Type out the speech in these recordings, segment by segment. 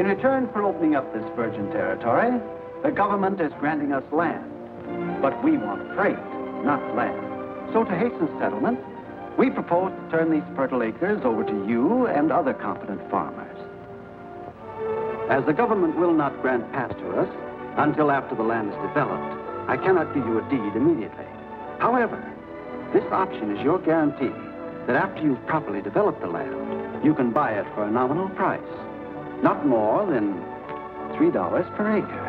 In return for opening up this virgin territory, the government is granting us land. But we want freight, not land. So to hasten settlement, we propose to turn these fertile acres over to you and other competent farmers. As the government will not grant pass to us until after the land is developed, I cannot give you a deed immediately. However, this option is your guarantee that after you've properly developed the land, you can buy it for a nominal price, not more than $3 per acre.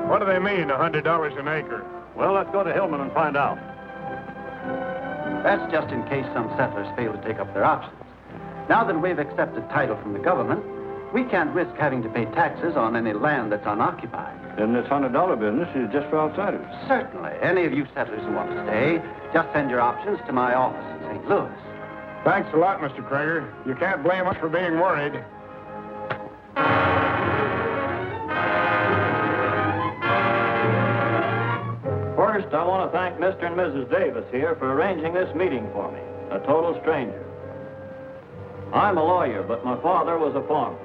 What do they mean, $100 an acre? Well, let's go to Hillman and find out. That's just in case some settlers fail to take up their options. Now that we've accepted title from the government, we can't risk having to pay taxes on any land that's unoccupied. Then this $100 business is just for outsiders. Certainly. Any of you settlers who want to stay, just send your options to my office in St. Louis. Thanks a lot, Mr. Krager. You can't blame us for being worried. First, I want to thank Mr. and Mrs. Davis here for arranging this meeting for me, a total stranger. I'm a lawyer, but my father was a farmer.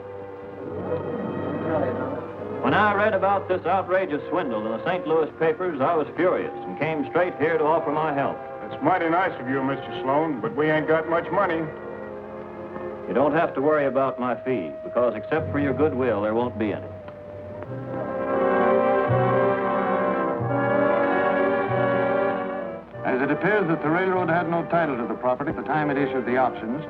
When I read about this outrageous swindle in the St. Louis papers, I was furious and came straight here to offer my help. It's mighty nice of you, Mr. Sloan, but we ain't got much money. You don't have to worry about my fee, because except for your goodwill, there won't be any. As it appears that the railroad had no title to the property at the time it issued the options,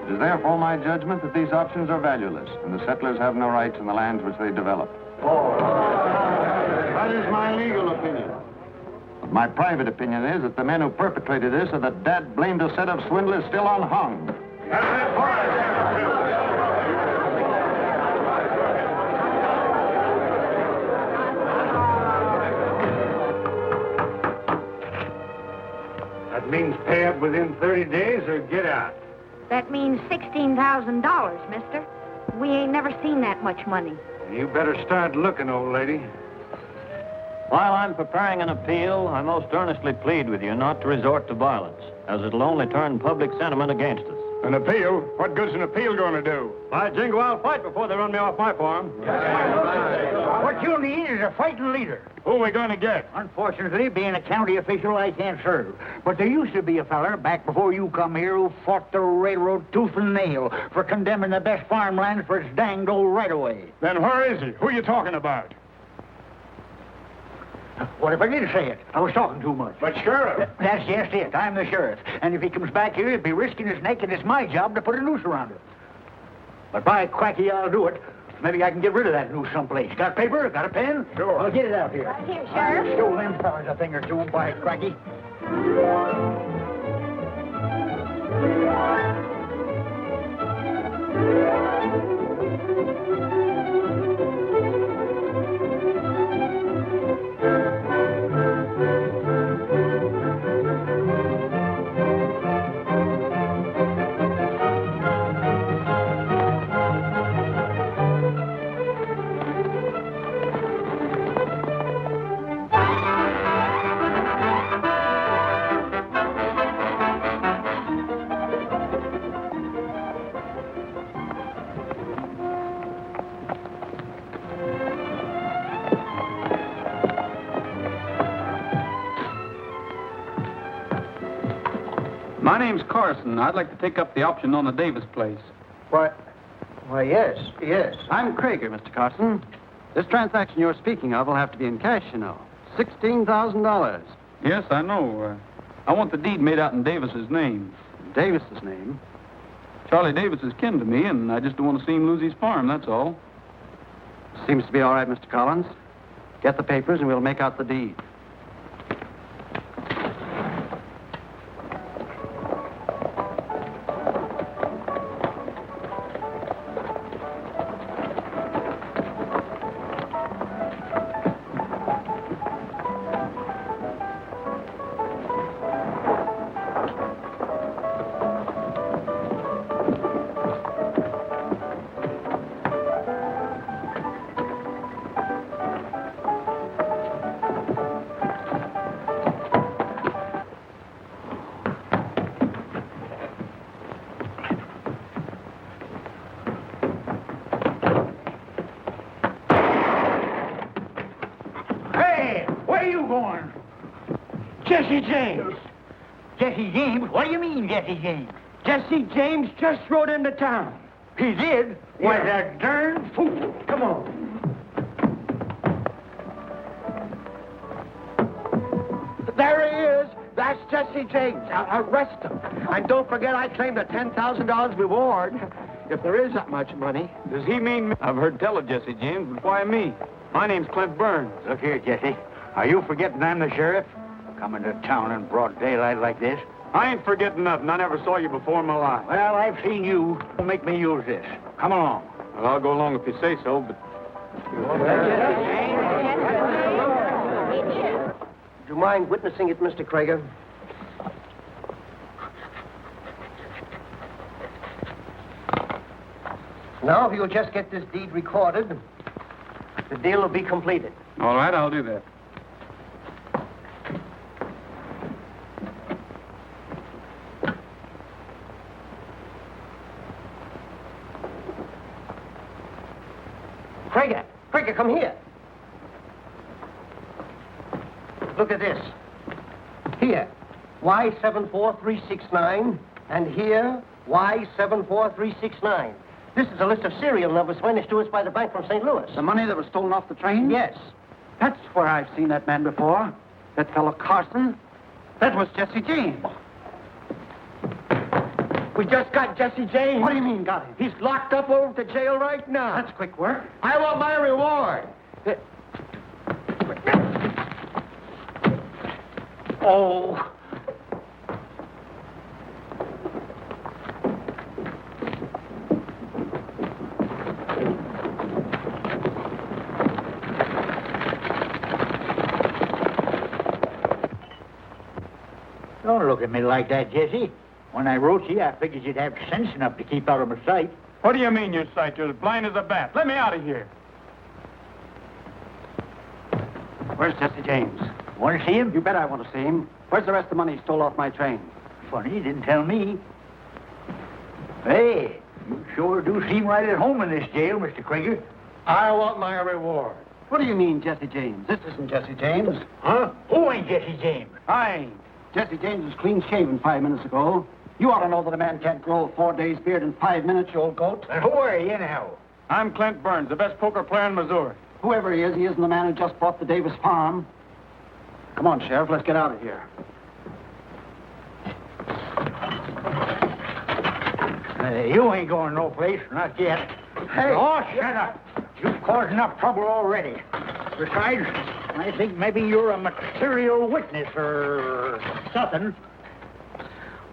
it is therefore my judgment that these options are valueless, and the settlers have no rights in the lands which they develop. That is my legal opinion. But my private opinion is that the men who perpetrated this are the dad-blamed set of swindlers still unhung. That means pay up within 30 days or get out. That means $16,000, mister. We ain't never seen that much money. You better start looking, old lady. While I'm preparing an appeal, I most earnestly plead with you not to resort to violence, as it'll only turn public sentiment against us. An appeal? What good's an appeal going to do? By jingo, I'll fight before they run me off my farm. What you'll need is a fighting leader. Who are we going to get? Unfortunately, being a county official, I can't serve. But there used to be a feller back before you come here who fought the railroad tooth and nail for condemning the best farmlands for its danged old right-of-way. Then where is he? Who are you talking about? What if I did say it? I was talking too much. But Sheriff. That's just it. I'm the sheriff. And if he comes back here, he'll be risking his neck, and it's my job to put a noose around it. But by cracky, I'll do it. Maybe I can get rid of that noose someplace. Got paper? Got a pen? Sure. I'll get it out here. Right here, Sheriff. Show them fellas a thing or two, by cracky. My name's Carson. I'd like to take up the option on the Davis place. Why, yes. I'm Krager, Mr. Carson. This transaction you're speaking of will have to be in cash, you know. $16,000. Yes, I know. I want the deed made out in Davis's name. Davis's name. Charlie Davis is kin to me, and I just don't want to see him lose his farm, that's all. Seems to be all right, Mr. Collins. Get the papers and we'll make out the deed. Jesse James! Jesse James? What do you mean, Jesse James? Jesse James just rode into town. He did? Yeah. Was a darn fool. Come on. There he is. That's Jesse James. Arrest him. And don't forget I claim the $10,000 reward. If there is that much money. Does he mean me? I've heard tell of Jesse James, but why me? My name's Clint Burns. Look here, Jesse. Are you forgetting I'm the sheriff? Coming to town in broad daylight like this? I ain't forgetting nothing. I never saw you before in my life. Well, I've seen you. Don't make me use this. Come along. Well, I'll go along if you say so, but... Do you mind witnessing it, Mr. Krager? Now, if you'll just get this deed recorded, the deal will be completed. All right, I'll do that. Krager, come here. Look at this. Here, Y74369, and here, Y74369. This is a list of serial numbers furnished to us by the bank from St. Louis. The money that was stolen off the train? Yes. That's where I've seen that man before. That fellow Carson. That was Jesse James. We just got Jesse James. What do you mean, got him? He's locked up over at the jail right now. That's quick work. I want my reward. Oh. Don't look at me like that, Jesse. When I wrote you, I figured you'd have sense enough to keep out of my sight. What do you mean, your sight? You're as blind as a bat. Let me out of here. Where's Jesse James? Want to see him? You bet I want to see him. Where's the rest of the money he stole off my train? Funny, you didn't tell me. Hey, you sure do seem right at home in this jail, Mr. Krieger. I want my reward. What do you mean, Jesse James? This isn't Jesse James. Huh? Who ain't Jesse James? I ain't. Jesse James was clean shaven 5 minutes ago. You ought to know that a man can't grow a 4 days beard in 5 minutes, you old goat. And who are you, anyhow? I'm Clint Burns, the best poker player in Missouri. Whoever he isn't the man who just bought the Davis farm. Come on, Sheriff, let's get out of here. You ain't going no place, not yet. Hey! Oh, shut up. You've caused enough trouble already. Besides, I think maybe you're a material witness or something.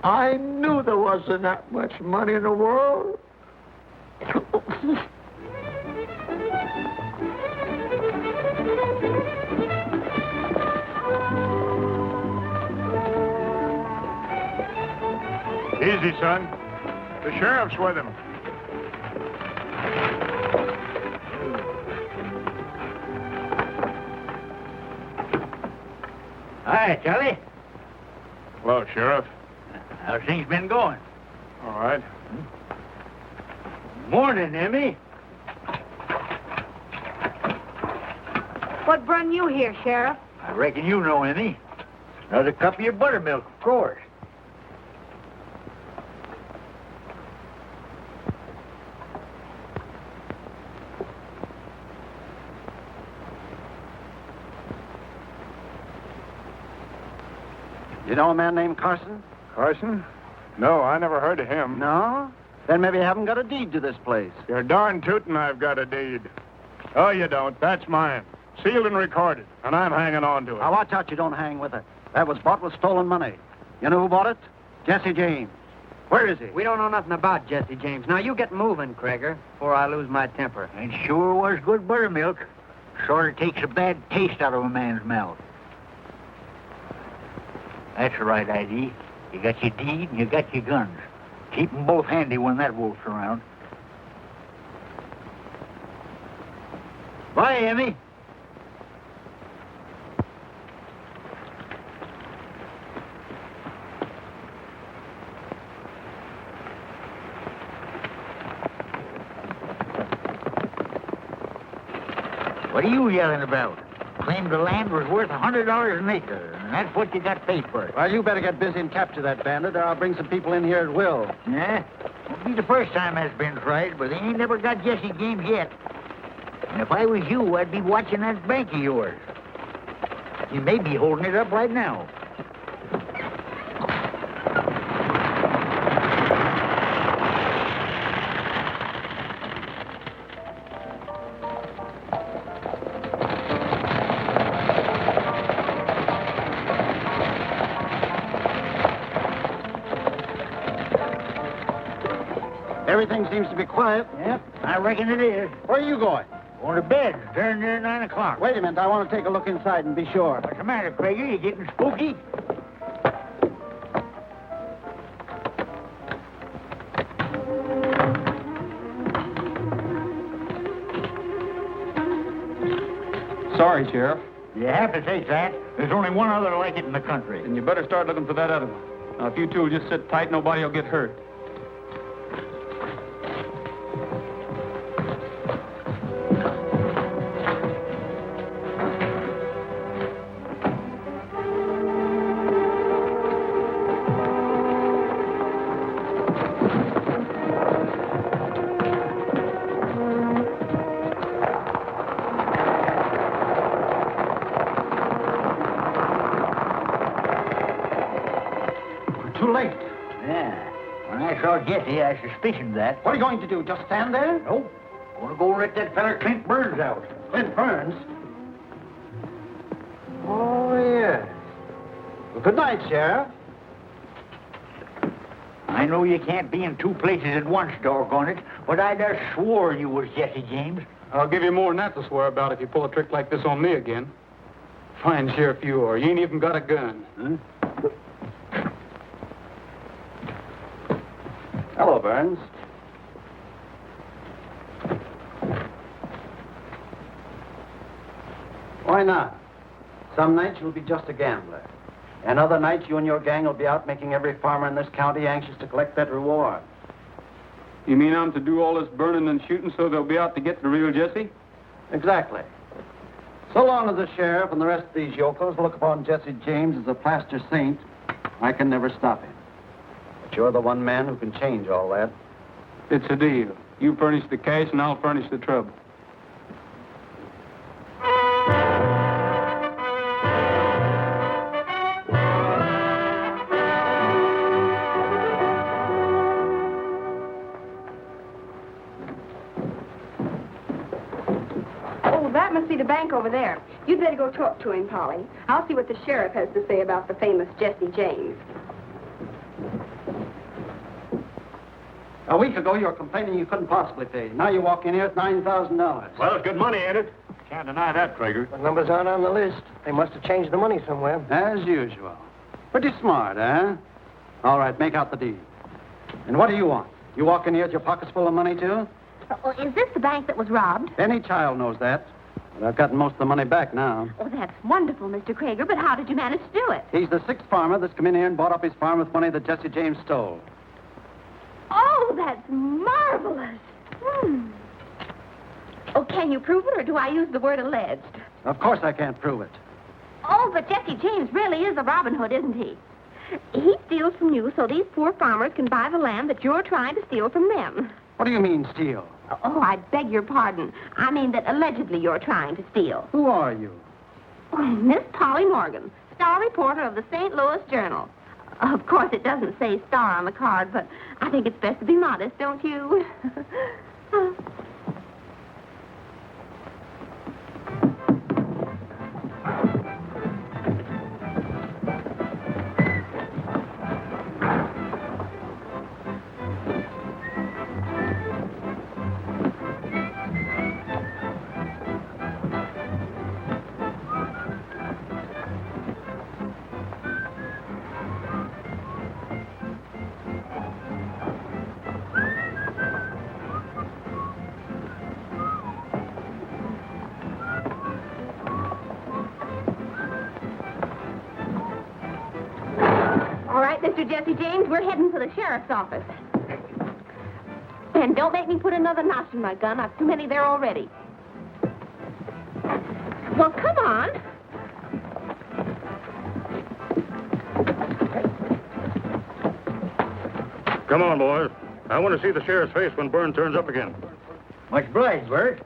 I knew there wasn't that much money in the world. Easy, son. The sheriff's with him. Hi, Charlie. Hello, Sheriff. How's things been going? All right. Morning, Emmy. What brung you here, Sheriff? I reckon you know, Emmy. Another cup of your buttermilk, of course. You know a man named Carson? Carson? No, I never heard of him. No? Then maybe you haven't got a deed to this place. You're darn tootin' I've got a deed. Oh, you don't. That's mine. Sealed and recorded, and I'm hanging on to it. Now, watch out you don't hang with it. That was bought with stolen money. You know who bought it? Jesse James. Where is he? We don't know nothing about Jesse James. Now, you get moving, Krager, before I lose my temper. It sure was good buttermilk. Sort of takes a bad taste out of a man's mouth. That's the right idea. You got your deed and you got your guns. Keep 'em both handy when that wolf's around. Bye, Emmy. What are you yelling about? Claimed the land was worth $100 an acre, and that's what you got paid for it. Well, you better get busy and capture that bandit, or I'll bring some people in here at will. Yeah? Won't be the first time that's been tried, but they ain't never got Jesse James yet. And if I was you, I'd be watching that bank of yours. He may be holding it up right now. Everything seems to be quiet. Yep, I reckon it is. Where are you going? Going to bed. Turn near 9 o'clock. Wait a minute. I want to take a look inside and be sure. What's the matter, Krager? You getting spooky? Sorry, Sheriff. You have to take that. There's only one other like it in the country. And you better start looking for that other one. Now, if you two will just sit tight, nobody will get hurt. Too late. Yeah. When I saw Jesse, I suspicioned that. What are you going to do? Just stand there? Nope. Gonna go let that feller Clint Burns out. Clint Burns? Oh, yes. Well, good night, Sheriff. I know you can't be in two places at once, doggone it, but I just swore you was Jesse James. I'll give you more than that to swear about if you pull a trick like this on me again. Fine sheriff you are. You ain't even got a gun. Huh? Hello, Burns. Why not? Some nights you'll be just a gambler. And other nights you and your gang will be out making every farmer in this county anxious to collect that reward. You mean I'm to do all this burning and shooting so they'll be out to get the real Jesse? Exactly. So long as the sheriff and the rest of these yokels look upon Jesse James as a plaster saint, I can never stop him. But you're the one man who can change all that. It's a deal. You furnish the cash and I'll furnish the trouble. Oh, that must be the bank over there. You'd better go talk to him, Polly. I'll see what the sheriff has to say about the famous Jesse James. A week ago, you were complaining you couldn't possibly pay. Now you walk in here at $9,000. Well, it's good money, ain't it? Can't deny that, Traeger. The numbers aren't on the list. They must have changed the money somewhere. As usual. Pretty smart, eh? All right, make out the deed. And what do you want? You walk in here with your pockets full of money, too? Well, is this the bank that was robbed? Any child knows that. But I've gotten most of the money back now. Oh, that's wonderful, Mr. Krager, but how did you manage to do it? He's the sixth farmer that's come in here and bought up his farm with money that Jesse James stole. Oh, that's marvelous. Oh, can you prove it, or do I use the word alleged? Of course I can't prove it. Oh, but Jesse James really is a Robin Hood, isn't he? He steals from you so these poor farmers can buy the land that you're trying to steal from them. What do you mean, steal? Oh, I beg your pardon. I mean that allegedly you're trying to steal. Who are you? Oh, Miss Polly Morgan, star reporter of the St. Louis Journal. Of course, it doesn't say star on the card, but I think it's best to be modest, don't you? All right, Mr. Jesse James, we're heading for the sheriff's office. And don't make me put another notch in my gun. I've too many there already. Well, come on. Come on, boys. I want to see the sheriff's face when Byrne turns up again. Much obliged, Bert.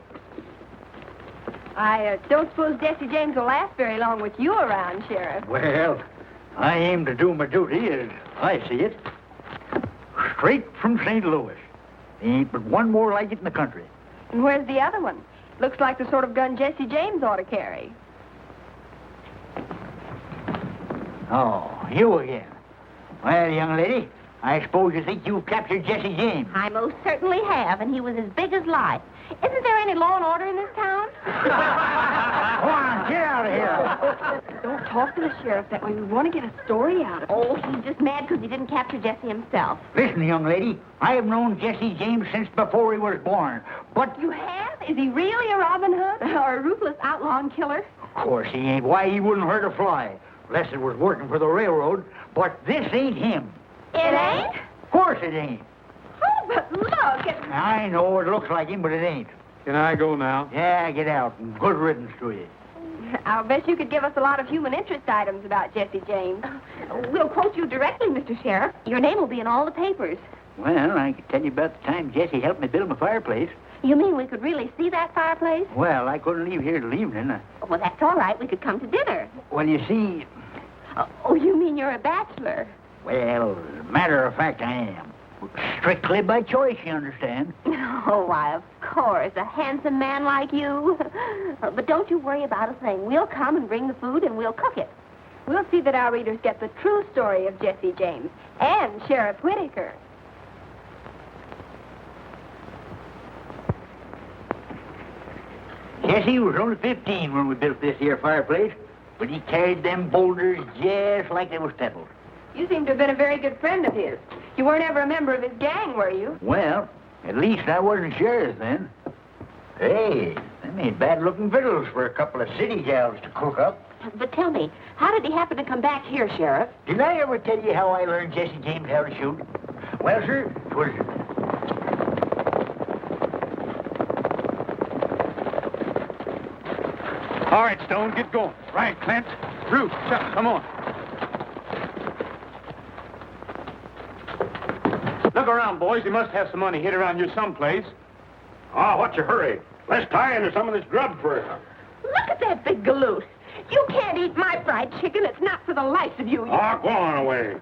I don't suppose Jesse James will last very long with you around, Sheriff. Well, I aim to do my duty as I see it. Straight from St. Louis. There ain't but one more like it in the country. And where's the other one? Looks like the sort of gun Jesse James ought to carry. Oh, you again. Well, young lady, I suppose you think you've captured Jesse James. I most certainly have, and he was as big as life. Isn't there any law and order in this town? Go on, get out of here. Don't talk to the sheriff that way. We want to get a story out of him. Oh, he's just mad because he didn't capture Jesse himself. Listen, young lady, I have known Jesse James since before he was born. But You have? Is he really a Robin Hood? Or a ruthless outlaw and killer? of course he ain't. Why, he wouldn't hurt a fly. Unless it was working for the railroad. But this ain't him. It ain't? Of course it ain't. Oh, but look. I know it looks like him, but it ain't. Can I go now? Yeah, get out. And good riddance to you. I'll bet you could give us a lot of human interest items about Jesse James. We'll quote you directly, Mr. Sheriff. Your name will be in all the papers. Well, I could tell you about the time Jesse helped me build my fireplace. You mean we could really see that fireplace? Well, I couldn't leave here till evening. Well, that's all right. We could come to dinner. Well, you see, Oh, you mean you're a bachelor? well, matter of fact, I am. Strictly by choice, you understand. Oh, why, of course. A handsome man like you. But don't you worry about a thing. We'll come and bring the food, and we'll cook it. We'll see that our readers get the true story of Jesse James and Sheriff Whitaker. Jesse was only 15 when we built this here fireplace, but he carried them boulders just like they was pebbles. You seem to have been a very good friend of his. You weren't ever a member of his gang, were you? Well, at least I wasn't sheriff then. Hey, them ain't bad-looking victuals for a couple of city gals to cook up. But tell me, how did he happen to come back here, Sheriff? Didn't I ever tell you how I learned Jesse James how to shoot? Well, sir, 'twas... All right, Stone, get going. Right, Clint. Ruth, Chuck, come on. Look around, boys. You must have some money hid around here someplace. Oh, what's your hurry? Let's tie into some of this grub first. Look at that big galoot. You can't eat my fried chicken. It's not for the life of you. Oh, go on away.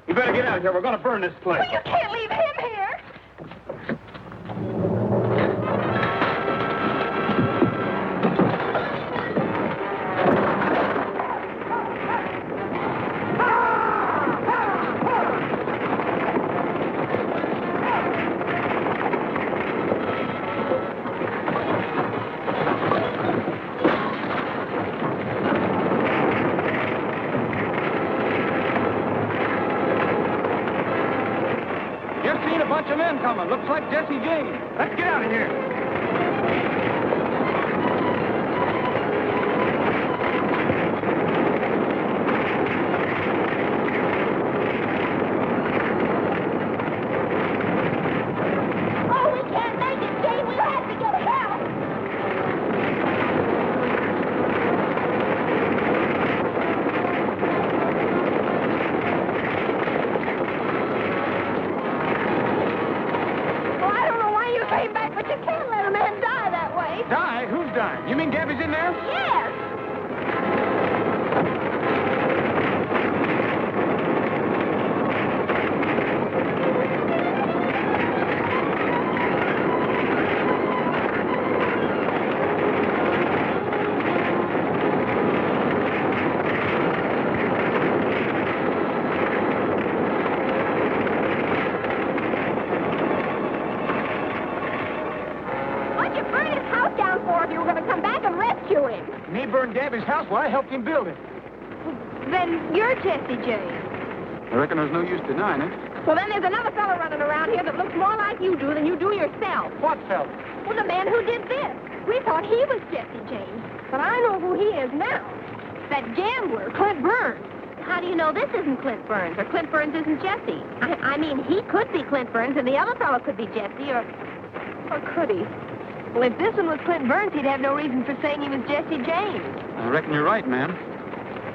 You better get out of here. We're going to burn this place. Well, you can't leave him here. Just seen a bunch of men coming. Looks like Jesse James. Let's get out of here. Oh, we can't make it, Jay. We'll have to get help. Well, I don't know why you came back, but you can't let a man die that way. Die? Who's dying? You mean Gabby's in there? Yes. doing? And he burned Gabby's house while I helped him build it. Then you're Jesse James. I reckon there's no use denying it. Well, then there's another fella running around here that looks more like you do than you do yourself. What fella? Well, the man who did this. We thought he was Jesse James, but I know who he is now. That gambler, Clint Burns. How do you know this isn't Clint Burns, or Clint Burns isn't Jesse? I mean, he could be Clint Burns, and the other fellow could be Jesse, or could he? Well, if this one was Clint Burns, he'd have no reason for saying he was Jesse James. I reckon you're right, ma'am.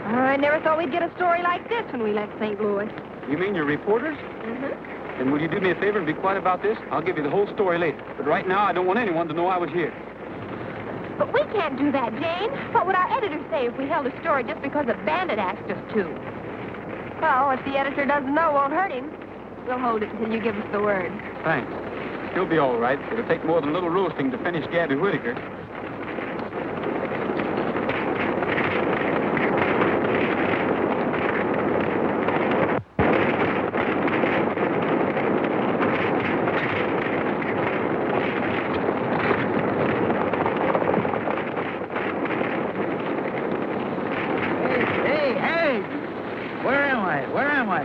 I never thought we'd get a story like this when we left St. Louis. You mean you're reporters? Mm-hmm. Then will you do me a favor and be quiet about this? I'll give you the whole story later. But right now, I don't want anyone to know I was here. But we can't do that, Jane. What would our editor say if we held a story just because a bandit asked us to? Well, if the editor doesn't know, it won't hurt him. We'll hold it until you give us the word. Thanks. He'll be all right. It'll take more than a little roasting to finish Gabby Whitaker. Hey! Where am I?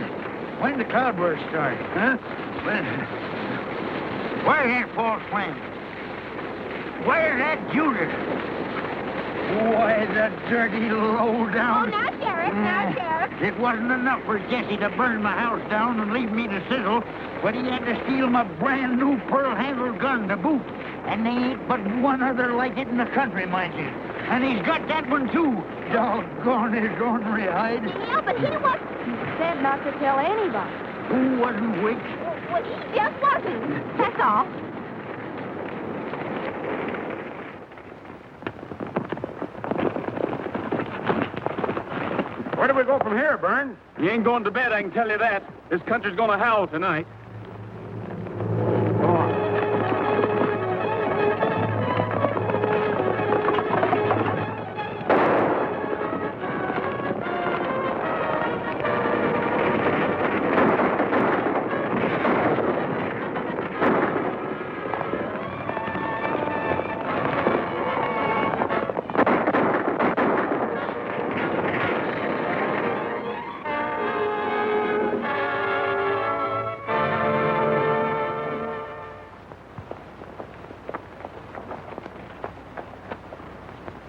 When the cloudburst start, huh? Where's that false flame? Where's that Judas? Why, the dirty low-down... Oh, now, Sheriff, now, Sheriff. It wasn't enough for Jesse to burn my house down and leave me to sizzle, but he had to steal my brand-new pearl-handled gun to boot. And there ain't but one other like it in the country, mind you. And he's got that one, too. Doggone his ornery hide. Yeah, but he was... He said not to tell anybody. Who wasn't which? Well, he just wasn't. That's all. Where do we go from here, Burns? You ain't going to bed, I can tell you that. This country's going to howl tonight. Go on.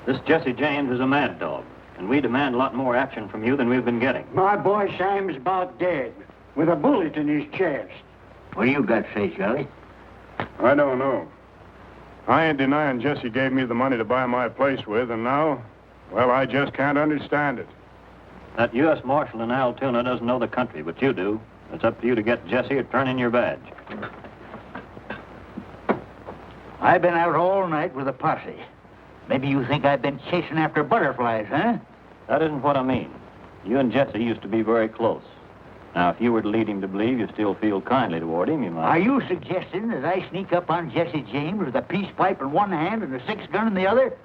This Jesse James is a mad dog, and we demand a lot more action from you than we've been getting. My boy Sam's about dead, with a bullet in his chest. What do you got to say, Charlie? I don't know. I ain't denying Jesse gave me the money to buy my place with, and now, well, I just can't understand it. That U.S. Marshal in Altoona doesn't know the country, but you do. It's up to you to get Jesse or turn in your badge. I've been out all night with a posse. Maybe you think I've been chasing after butterflies, huh? That isn't what I mean. You and Jesse used to be very close. Now, if you were to lead him to believe you still feel kindly toward him, you might... Are you suggesting that I sneak up on Jesse James with a peace pipe in one hand and a six-gun in the other?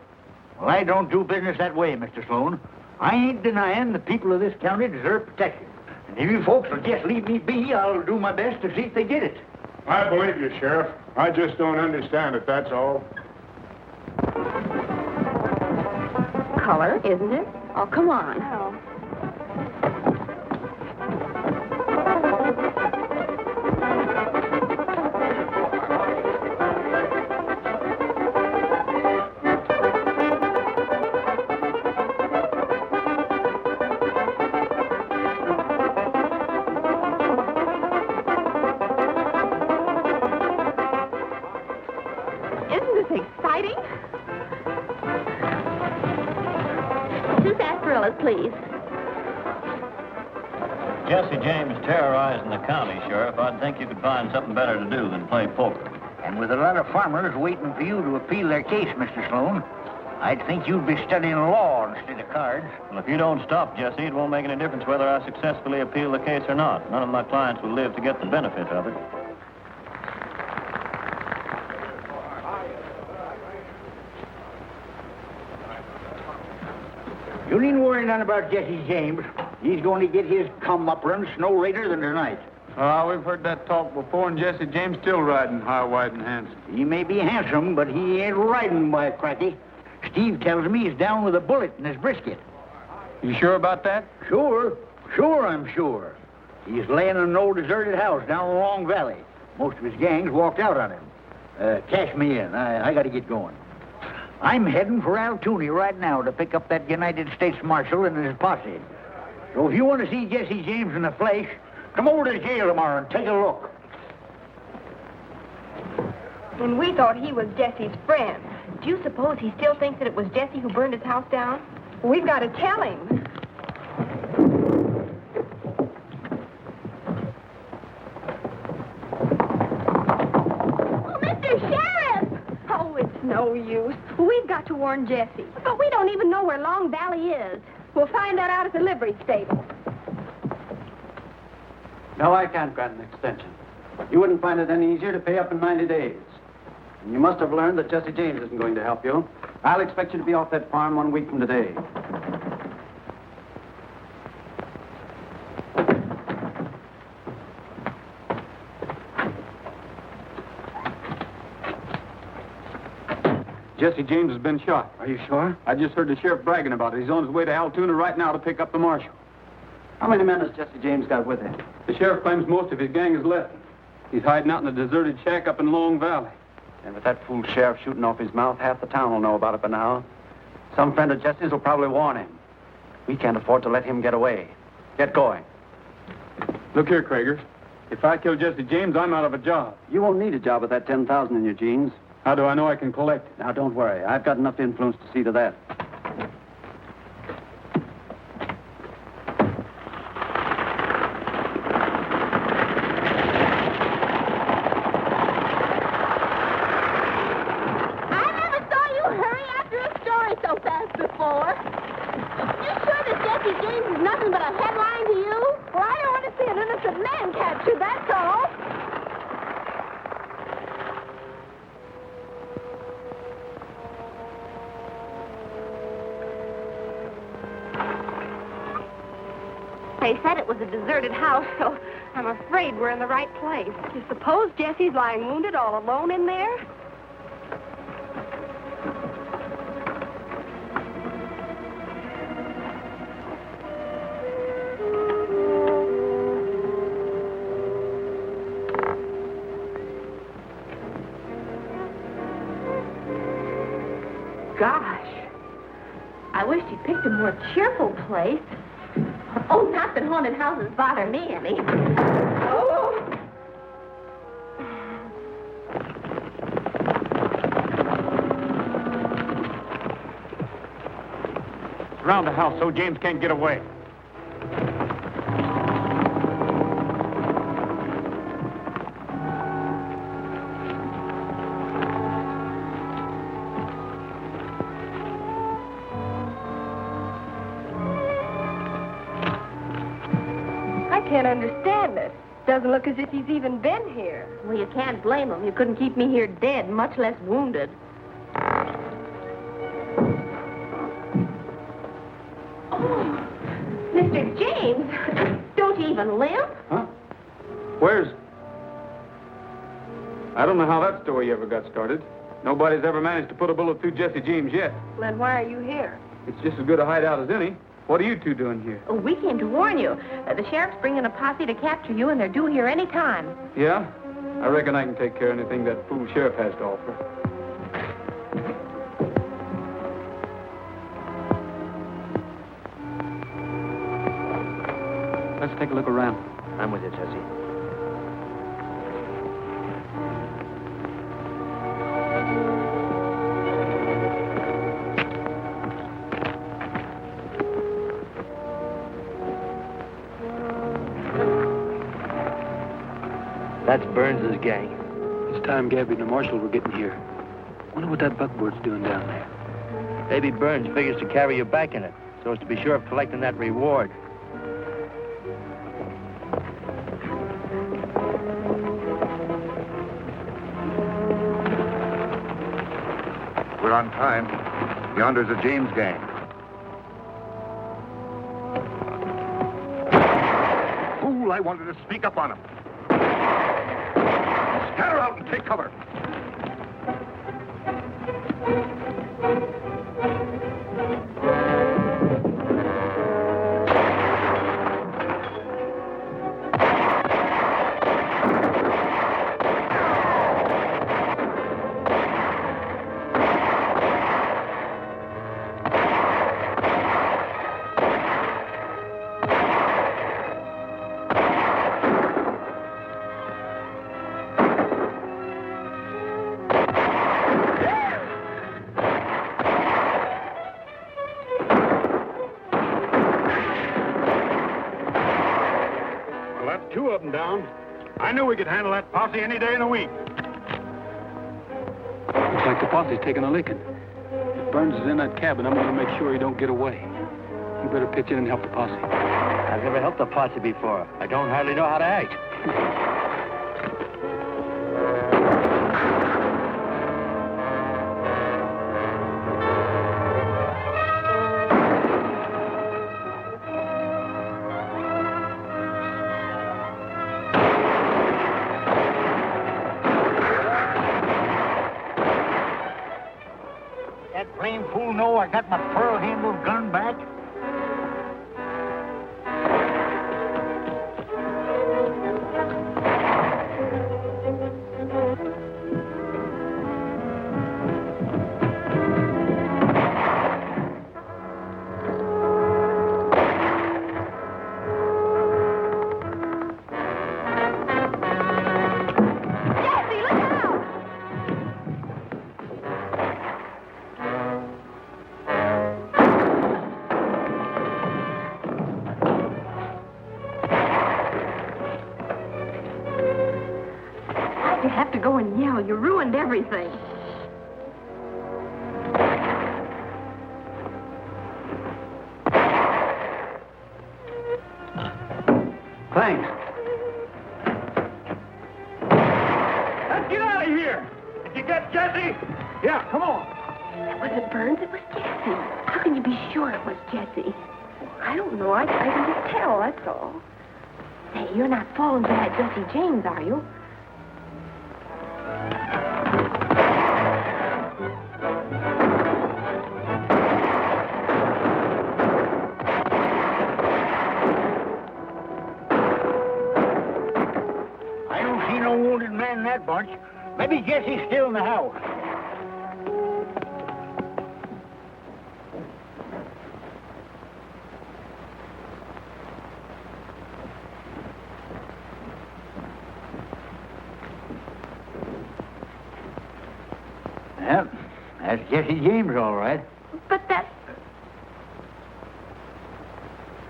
Well, I don't do business that way, Mr. Sloan. I ain't denying the people of this county deserve protection. And if you folks will just leave me be, I'll do my best to see if they get it. I believe you, Sheriff. I just don't understand it, that's all. Color, isn't it? Oh, come on. Oh. Isn't this exciting? Two sarsaparillas, please. Jesse James terrorizing the county, Sheriff. I'd think you could find something better to do than play poker. And with a lot of farmers waiting for you to appeal their case, Mr. Sloan, I'd think you'd be studying law instead of cards. Well, if you don't stop, Jesse, it won't make any difference whether I successfully appeal the case or not. None of my clients will live to get the benefit of it. You needn't worry none about Jesse James. He's going to get his comeuppance no later than tonight. We've heard that talk before, and Jesse James still riding high, wide, and handsome. He may be handsome, but he ain't riding, by cracky. Steve tells me he's down with a bullet in his brisket. You sure about that? Sure. I'm sure. He's laying in an old deserted house down the Long Valley. Most of his gang's walked out on him. Cash me in. I got to get going. I'm heading for Altoona right now to pick up that United States Marshal and his posse. So if you want to see Jesse James in the flesh, come over to the jail tomorrow and take a look. And we thought he was Jesse's friend. Do you suppose he still thinks that it was Jesse who burned his house down? We've got to tell him. Oh, Mr. Sheriff! Oh, it's no use. We've got to warn Jesse. But we don't even know where Long Valley is. We'll find that out at the livery stable. No, I can't grant an extension. You wouldn't find it any easier to pay up in 90 days. And you must have learned that Jesse James isn't going to help you. I'll expect you to be off that farm 1 week from today. Jesse James has been shot. Are you sure? I just heard the sheriff bragging about it. He's on his way to Altoona right now to pick up the marshal. How many men has Jesse James got with him? The sheriff claims most of his gang is left. He's hiding out in a deserted shack up in Long Valley. And with that fool sheriff shooting off his mouth, half the town will know about it by now. Some friend of Jesse's will probably warn him. We can't afford to let him get away. Get going. Look here, Krager. If I kill Jesse James, I'm out of a job. You won't need a job with that 10,000 in your jeans. How do I know I can collect it? Now, don't worry. I've got enough influence to see to that. I never saw you hurry after a story so fast before. You sure that Jesse James is nothing but a headline to you? Well, I don't want to see an innocent man captured, that's all. They said it was a deserted house, so I'm afraid we're in the right place. You suppose Jesse's lying wounded all alone in there? Gosh, I wish he'd picked a more cheerful place. Oh, not that haunted houses bother me any. Oh! Surround the house so James can't get away. I can't understand it. Doesn't look as if he's even been here. Well, you can't blame him. You couldn't keep me here dead, much less wounded. Oh, Mr. James, don't you even limp? Huh? Where's... I don't know how that story ever got started. Nobody's ever managed to put a bullet through Jesse James yet. Then why are you here? It's just as good a hideout as any. What are you two doing here? Oh, we came to warn you. The sheriff's bringing a posse to capture you, and they're due here any time. Yeah? I reckon I can take care of anything that fool sheriff has to offer. Let's take a look around. I'm with you, Jesse. That's Burns' gang. It's time Gabby and the marshal were getting here. Wonder what that buckboard's doing down there. Maybe Burns figures to carry you back in it, so as to be sure of collecting that reward. We're on time. Yonder's a James gang. Fool, I wanted to sneak up on him. Scatter out and take cover. I knew we could handle that posse any day in the week. Looks like the posse's taking a licking. If Burns is in that cabin, I'm going to make sure he don't get away. You better pitch in and help the posse. I've never helped a posse before. I don't hardly know how to act. That blame fool know I got my pearl-handled gun back? You have to go and yell. You ruined everything. Thanks. Let's get out of here. Did you get Jesse? Yeah, come on. It wasn't Burns, it was Jesse. How can you be sure it was Jesse? I don't know. I can just tell, that's all. Hey, you're not falling for that Jesse James, are you? I don't see no wounded man in that bunch. Maybe Jesse's still in the house. Well, that's Jesse James, all right. But that...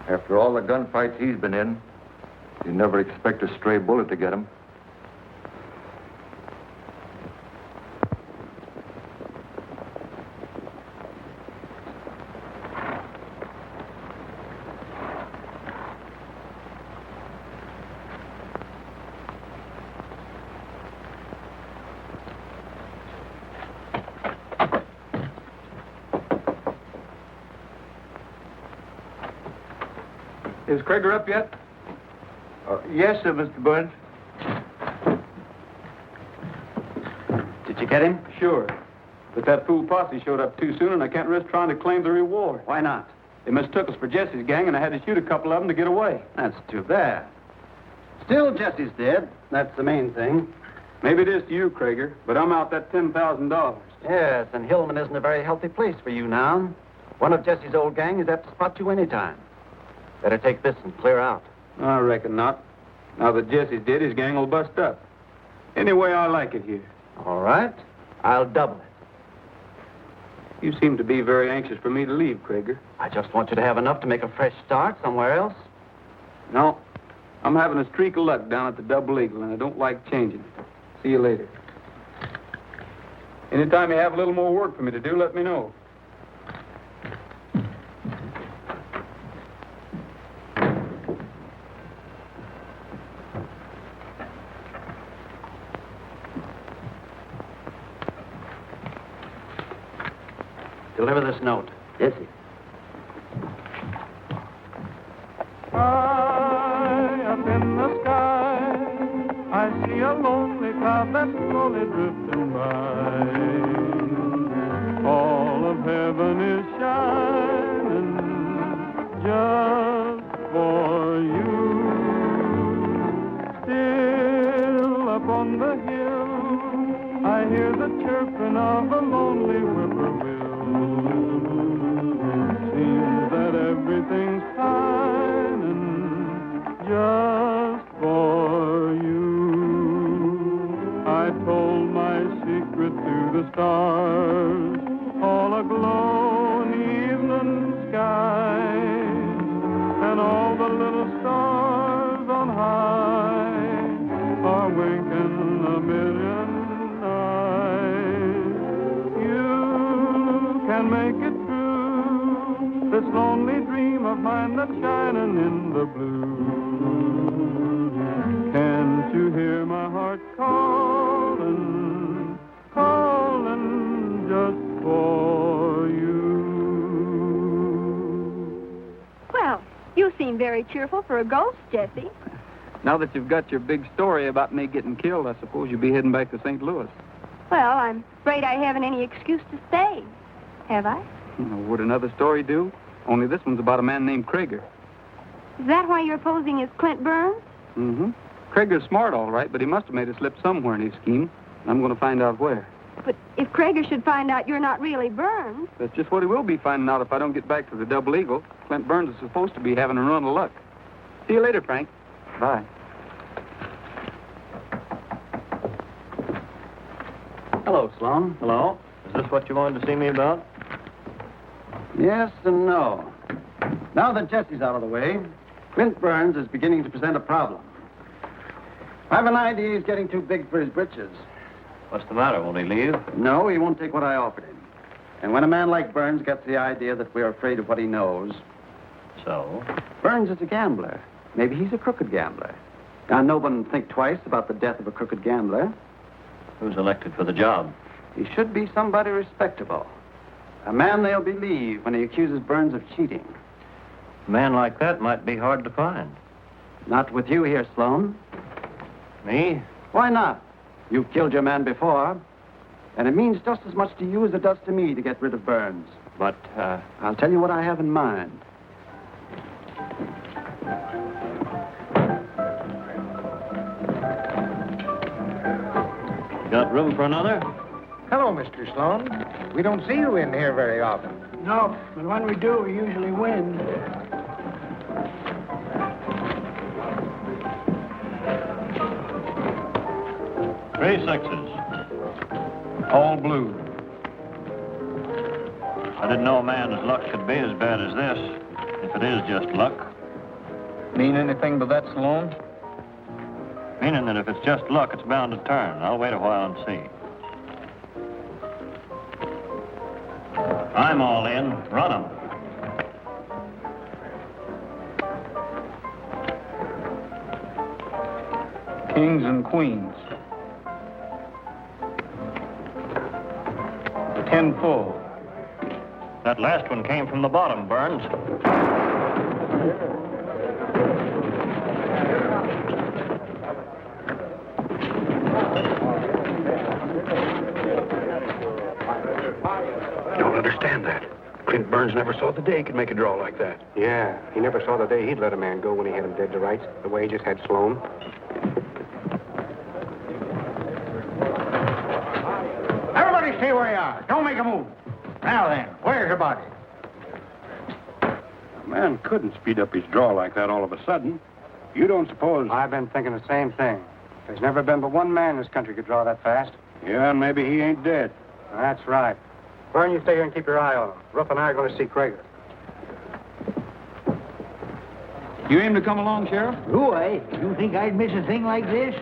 After all the gunfights he's been in, you never expect a stray bullet to get him. Is Krager up yet? Yes, sir, Mr. Burns. Did you get him? Sure. But that fool posse showed up too soon, and I can't risk trying to claim the reward. Why not? They mistook us for Jesse's gang, and I had to shoot a couple of them to get away. That's too bad. Still, Jesse's dead. That's the main thing. Maybe it is to you, Krager, but I'm out that $10,000. Yes, and Hillman isn't a very healthy place for you now. One of Jesse's old gang is apt to spot you anytime. Better take this and clear out. I reckon not. Now that Jesse's dead, his gang will bust up. Anyway, I like it here. All right. I'll double it. You seem to be very anxious for me to leave, Krager. I just want you to have enough to make a fresh start somewhere else. No, I'm having a streak of luck down at the Double Eagle, and I don't like changing it. See you later. Anytime you have a little more work for me to do, let me know. Deliver this note. Jesse. High up in the sky, I see a lonely cloud that's slowly drifting by. All of heaven is shining just for you. Still up on the hill, I hear the chirping of a lonely whippoorwill. Seems that everything's shining just for you. I told my secret to the stars, all aglow in the evening sky, and all the little stars on high can make it true. This lonely dream of mine that's shining in the blue. Can't you hear my heart calling, calling just for you? Well, you seem very cheerful for a ghost, Jesse. Now that you've got your big story about me getting killed, I suppose you'll be heading back to St. Louis. Well, I'm afraid I haven't any excuse to stay. Have I? Would another story do? Only this one's about a man named Krager. Is that why you're posing as Clint Burns? Mm-hmm. Krager's smart, all right, but he must have made a slip somewhere in his scheme. I'm going to find out where. But if Krager should find out you're not really Burns... That's just what he will be finding out if I don't get back to the Double Eagle. Clint Burns is supposed to be having a run of luck. See you later, Frank. Bye. Hello, Sloan. Hello? Is this what you wanted to see me about? Yes and no. Now that Jesse's out of the way, Clint Burns is beginning to present a problem. I have an idea he's getting too big for his britches. What's the matter? Won't he leave? No, he won't take what I offered him. And when a man like Burns gets the idea that we're afraid of what he knows... So? Burns is a gambler. Maybe he's a crooked gambler. Now, no one would think twice about the death of a crooked gambler. Who's elected for the job? He should be somebody respectable. A man they'll believe when he accuses Burns of cheating. A man like that might be hard to find. Not with you here, Sloan. Me? Why not? You've killed your man before. And it means just as much to you as it does to me to get rid of Burns. But, I'll tell you what I have in mind. Got room for another? Hello, Mr. Sloan. We don't see you in here very often. No, but when we do, we usually win. 3 6s. All blue. I didn't know a man's luck could be as bad as this, if it is just luck. Mean anything by that, Sloan? Meaning that if it's just luck, it's bound to turn. I'll wait a while and see. I'm all in. Run 'em. Kings and queens. 10 full. That last one came from the bottom, Burns. Don't understand that. Clint Burns never saw the day he could make a draw like that. Yeah, he never saw the day he'd let a man go when he had him dead to rights, the way he just had Sloan. Everybody stay where you are. Don't make a move. Now then, where's your body? A man couldn't speed up his draw like that all of a sudden. You don't suppose... I've been thinking the same thing. There's never been but one man in this country could draw that fast. Yeah, and maybe he ain't dead. That's right. Vern, you stay here and keep your eye on him. Ruff and I are going to see Krager. You aim to come along, Sheriff? Who, eh? You think I'd miss a thing like this?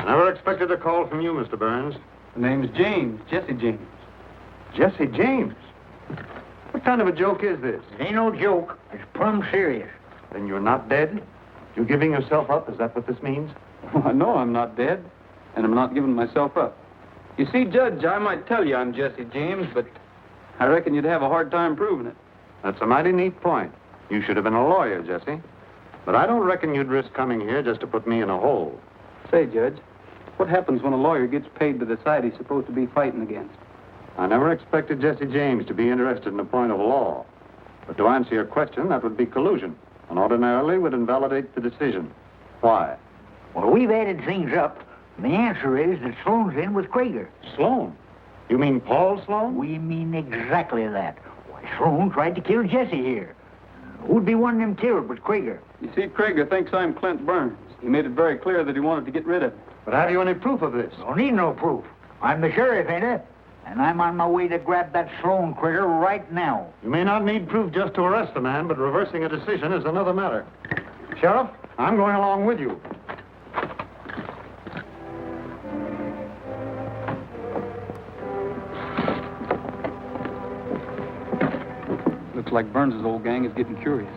Never expected a call from you, Mr. Burns. The name's James, Jesse James. Jesse James? What kind of a joke is this? It ain't no joke. It's plumb serious. Then you're not dead? You're giving yourself up? Is that what this means? Well, I know I'm not dead, and I'm not giving myself up. You see, Judge, I might tell you I'm Jesse James, but I reckon you'd have a hard time proving it. That's a mighty neat point. You should have been a lawyer, Jesse. But I don't reckon you'd risk coming here just to put me in a hole. Say, Judge, what happens when a lawyer gets paid to the side he's supposed to be fighting against? I never expected Jesse James to be interested in a point of law. But to answer your question, that would be collusion, and ordinarily would invalidate the decision. Why? Well, we've added things up. And the answer is that Sloan's in with Krager. Sloan? You mean Paul Sloan? We mean exactly that. Why, Sloan tried to kill Jesse here. Who'd be wanting him killed but Krager? You see, Krager thinks I'm Clint Burns. He made it very clear that he wanted to get rid of me. But have you any proof of this? Don't need no proof. I'm the sheriff, ain't I? And I'm on my way to grab that Sloan critter right now. You may not need proof just to arrest a man, but reversing a decision is another matter. Sheriff, I'm going along with you. Looks like Burns' old gang is getting curious.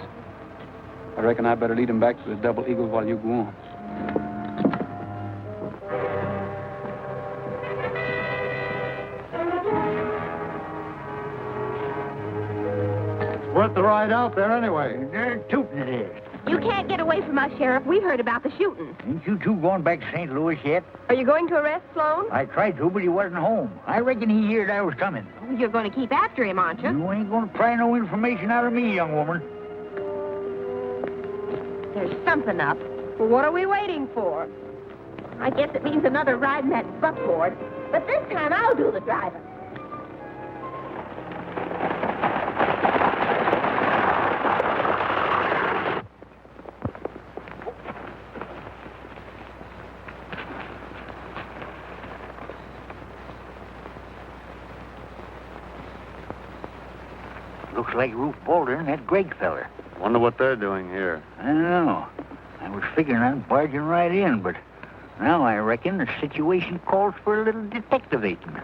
I reckon I better lead him back to the Double Eagle while you go on. Worth the ride out there anyway. They're tooting it is. You can't get away from us, Sheriff. We've heard about the shooting. Ain't you two going back to St. Louis yet? Are you going to arrest Sloan? I tried to, but he wasn't home. I reckon he heard I was coming. You're going to keep after him, aren't you? You ain't going to pry no information out of me, young woman. There's something up. Well, what are we waiting for? I guess it means another ride in that buckboard. But this time I'll do the driving. Looks like Ruth Boulder and that Gregg feller. Wonder what they're doing here. I don't know. I was figuring on barging right in, but now I reckon the situation calls for a little detectivating.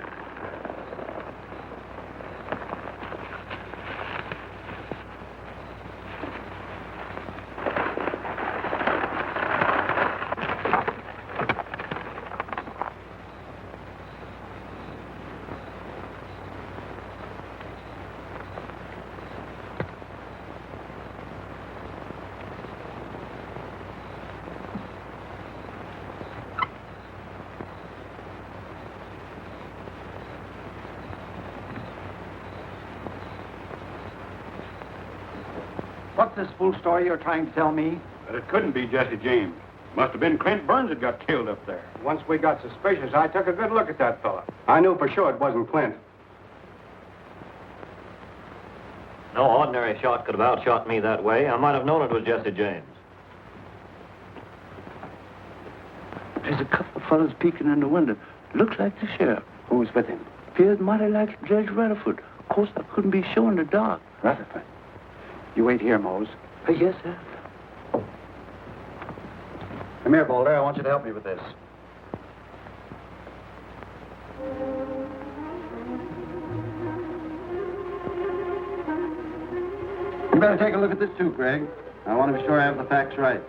What's this fool story you're trying to tell me? But it couldn't be Jesse James. Must have been Clint Burns that got killed up there. Once we got suspicious, I took a good look at that fella. I knew for sure it wasn't Clint. No ordinary shot could have outshot me that way. I might have known it was Jesse James. There's a couple of fellas peeking in the window. Looks like the sheriff. Who's with him? Appears mighty like Judge Rutherford. Of course, I couldn't be sure in the dark. Rutherford. You wait here, Mose. Yes, sir. Come here, Boulder. I want you to help me with this. You better take a look at this, too, Greg. I want to be sure I have the facts right.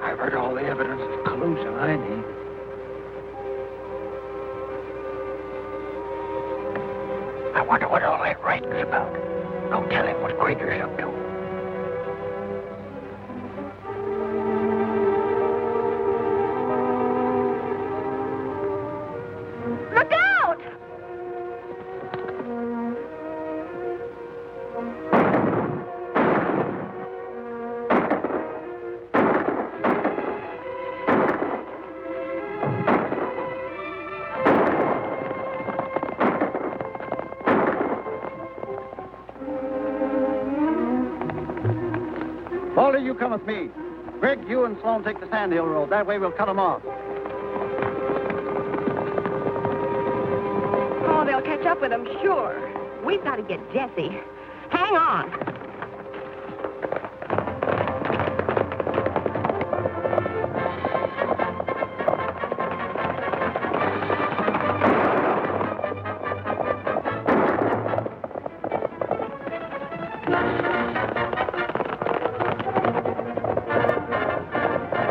I've heard all the evidence of collusion, I need. I wonder what all that writing's about. Don't tell him what Krieger's up to. Look out! Boulder, you come with me. Greg, you and Sloan take the Sandhill Road. That way we'll cut them off. Oh, they'll catch up with them, sure. We've got to get Jesse. Hang on.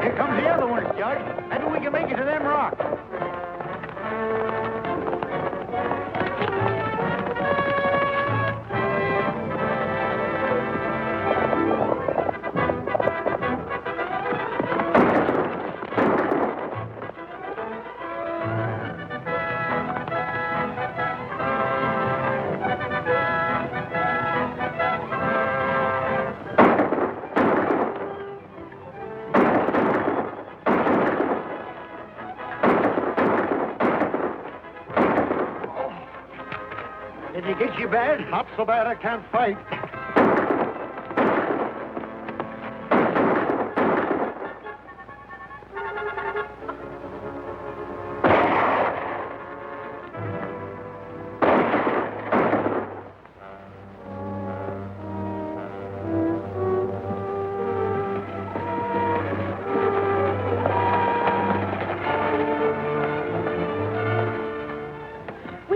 Here comes the other ones, Judge. Maybe we can make it to them rocks. Did he get you bad? Not so bad I can't fight.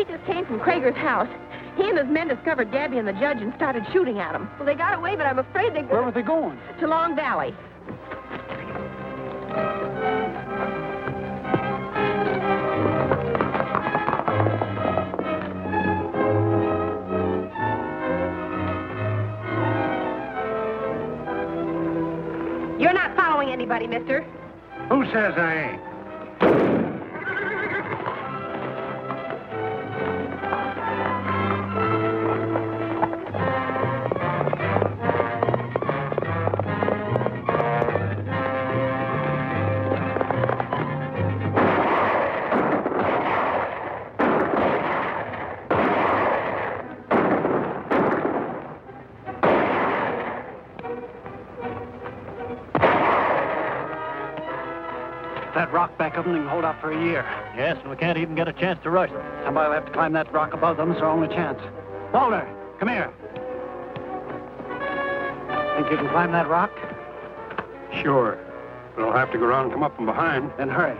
we just came from Krager's house. He and his men discovered Gabby and the judge and started shooting at them. Well, they got away, but I'm afraid they... Where were they going? To Long Valley. You're not following anybody, mister. Who says I ain't? That rock back of them can hold out for a year. Yes, and we can't even get a chance to rush them. Somebody will have to climb that rock above them. It's our only chance. Walter, come here. Think you can climb that rock? Sure. But I'll have to go around and come up from behind. Then hurry.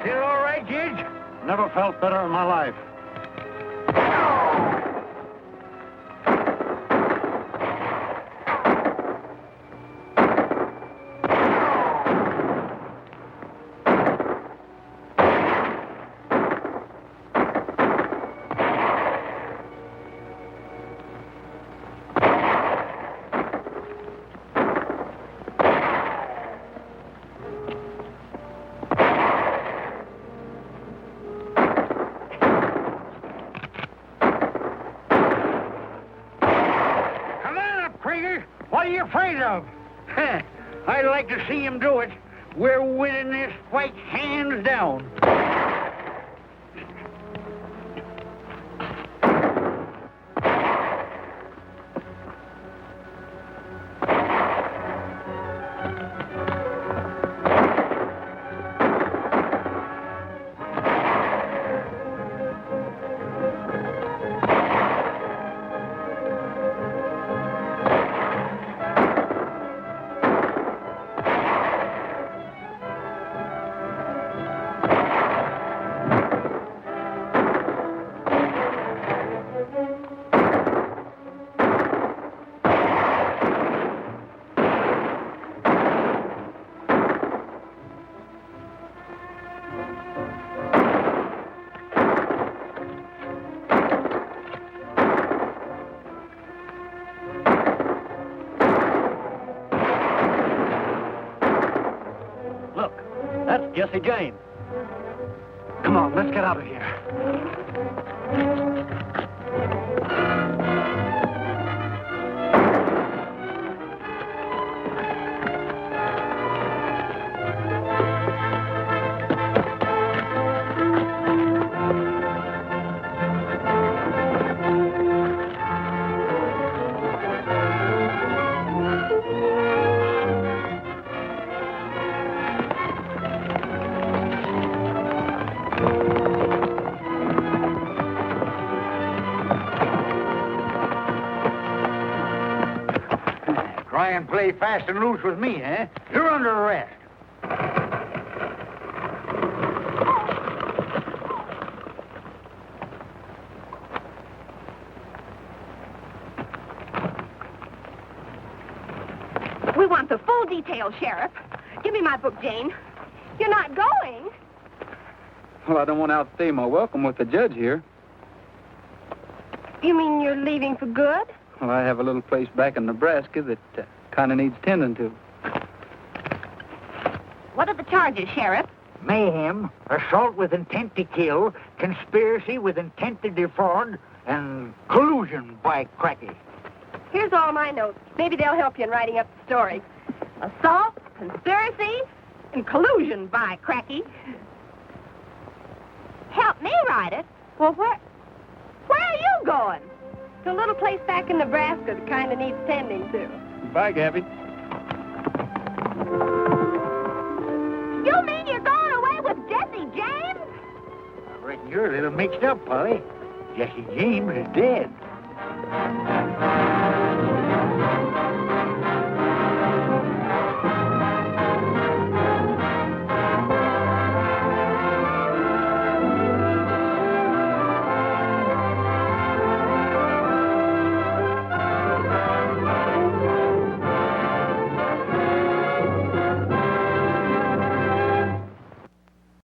Still all right, Judge? Never felt better in my life. What are you afraid of? I'd like to see him do it. We're winning this fight hands down. That's Jesse James. Come on, let's get out of here. Try and play fast and loose with me, eh? You're under arrest. We want the full details, Sheriff. Give me my book, Jane. You're not going. Well, I don't want to outstay my welcome with the judge here. You mean you're leaving for good? Well, I have a little place back in Nebraska that kind of needs tending to. What are the charges, Sheriff? Mayhem, assault with intent to kill, conspiracy with intent to defraud, and collusion by cracky. Here's all my notes. Maybe they'll help you in writing up the story. Assault, conspiracy, and collusion by cracky. Help me write it? Well, where are you going? To a little place back in Nebraska that kind of needs tending to. Bye, Gabby. You mean you're going away with Jesse James? I reckon you're a little mixed up, Polly. Jesse James is dead.